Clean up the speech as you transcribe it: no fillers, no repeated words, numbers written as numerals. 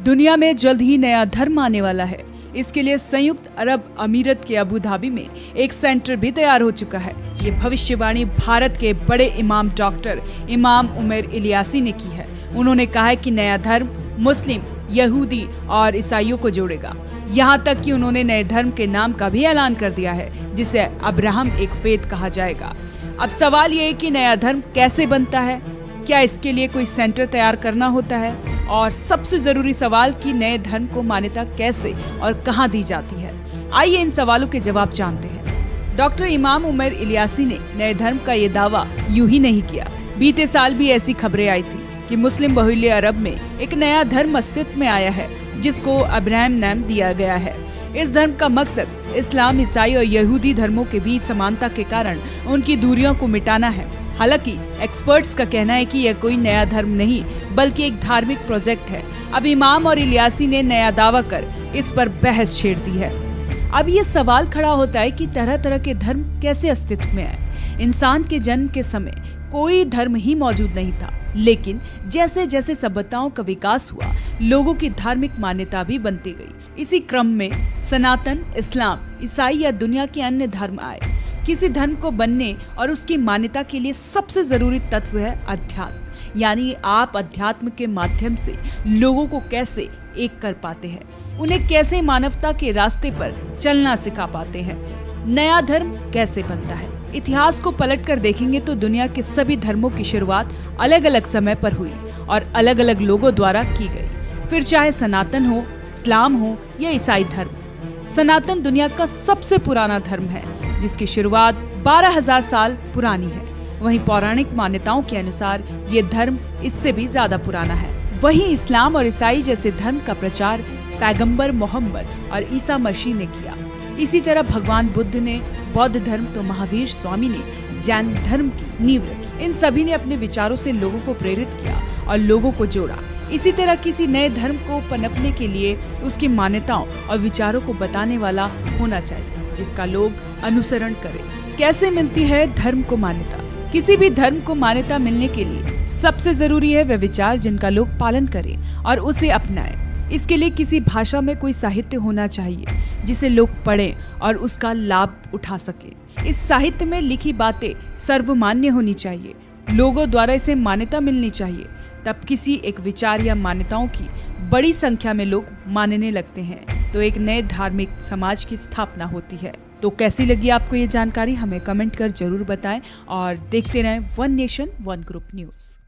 दुनिया में जल्द ही नया धर्म आने वाला है। इसके लिए संयुक्त अरब अमीरत के अबू धाबी में एक सेंटर भी तैयार हो चुका है। ये भविष्यवाणी भारत के बड़े इमाम डॉक्टर इमाम उमर इलियासी ने की है। उन्होंने कहा है कि नया धर्म मुस्लिम, यहूदी और ईसाइयों को जोड़ेगा। यहाँ तक कि उन्होंने नए धर्म के नाम का भी ऐलान कर दिया है, जिसे अब्राहम एक फेथ कहा जाएगा। अब सवाल ये है कि नया धर्म कैसे बनता है, क्या इसके लिए कोई सेंटर तैयार करना होता है, और सबसे जरूरी सवाल कि नए धर्म को मान्यता कैसे और कहां दी जाती है। आइए इन सवालों के जवाब जानते हैं। डॉक्टर इमाम उमर इलियासी ने नए धर्म का ये दावा यूं ही नहीं किया। बीते साल भी ऐसी खबरें आई थी कि मुस्लिम बहुल्य अरब में एक नया धर्म अस्तित्व में आया है, जिसको अब्राहम नाम दिया गया है। इस धर्म का मकसद इस्लाम, ईसाई और यहूदी धर्मों के बीच समानता के कारण उनकी दूरियों को मिटाना है। हालांकि एक्सपर्ट्स का कहना है कि यह कोई नया धर्म नहीं बल्कि एक धार्मिक प्रोजेक्ट है। अब इमाम और इलियासी ने नया दावा कर इस पर बहस छेड़ दी है। अब ये सवाल खड़ा होता है कि तरह तरह के धर्म कैसे अस्तित्व में आए। इंसान के जन्म के समय कोई धर्म ही मौजूद नहीं था, लेकिन जैसे जैसे सभ्यताओं का विकास हुआ, लोगों की धार्मिक मान्यता भी बनती गई। इसी क्रम में सनातन, इस्लाम, ईसाई या दुनिया के अन्य धर्म आए। किसी धर्म को बनने और उसकी मान्यता के लिए सबसे जरूरी तत्व है अध्यात्म, यानी आप अध्यात्म के माध्यम से लोगों को कैसे एक कर पाते हैं, उन्हें कैसे मानवता के रास्ते पर चलना सिखा पाते हैं। नया धर्म कैसे बनता है? इतिहास को पलटकर देखेंगे तो दुनिया के सभी धर्मों की शुरुआत अलग अलग समय पर हुई और अलग अलग लोगों द्वारा की गई। फिर चाहे सनातन हो, इस्लाम हो या ईसाई धर्म। सनातन दुनिया का सबसे पुराना धर्म है, जिसकी शुरुआत 12,000 साल पुरानी है। वहीं पौराणिक मान्यताओं के अनुसार ये धर्म इससे भी ज्यादा पुराना है। वहीं इस्लाम और ईसाई जैसे धर्म का प्रचार पैगंबर मोहम्मद और ईसा मसीह ने किया। इसी तरह भगवान बुद्ध ने बौद्ध धर्म, तो महावीर स्वामी ने जैन धर्म की नींव रखी। इन सभी ने अपने विचारों से लोगों को प्रेरित किया और लोगों को जोड़ा। इसी तरह किसी नए धर्म को पनपने के लिए उसकी मान्यताओं और विचारों को बताने वाला होना चाहिए, जिसका लोग अनुसरण करें। कैसे मिलती है धर्म को मान्यता? किसी भी धर्म को मान्यता मिलने के लिए सबसे जरूरी है वह विचार जिनका लोग पालन करें और उसे अपनाएं। इसके लिए किसी भाषा में कोई साहित्य होना चाहिए जिसे लोग पढ़ें और उसका लाभ उठा सकें। इस साहित्य में लिखी बातें सर्वमान्य होनी चाहिए, लोगों द्वारा इसे मान्यता मिलनी चाहिए। तब किसी एक विचार या मान्यताओं की बड़ी संख्या में लोग मानने लगते हैं, तो एक नए धार्मिक समाज की स्थापना होती है। तो कैसी लगी आपको ये जानकारी? हमें कमेंट कर जरूर बताएं और देखते रहें one nation one group news.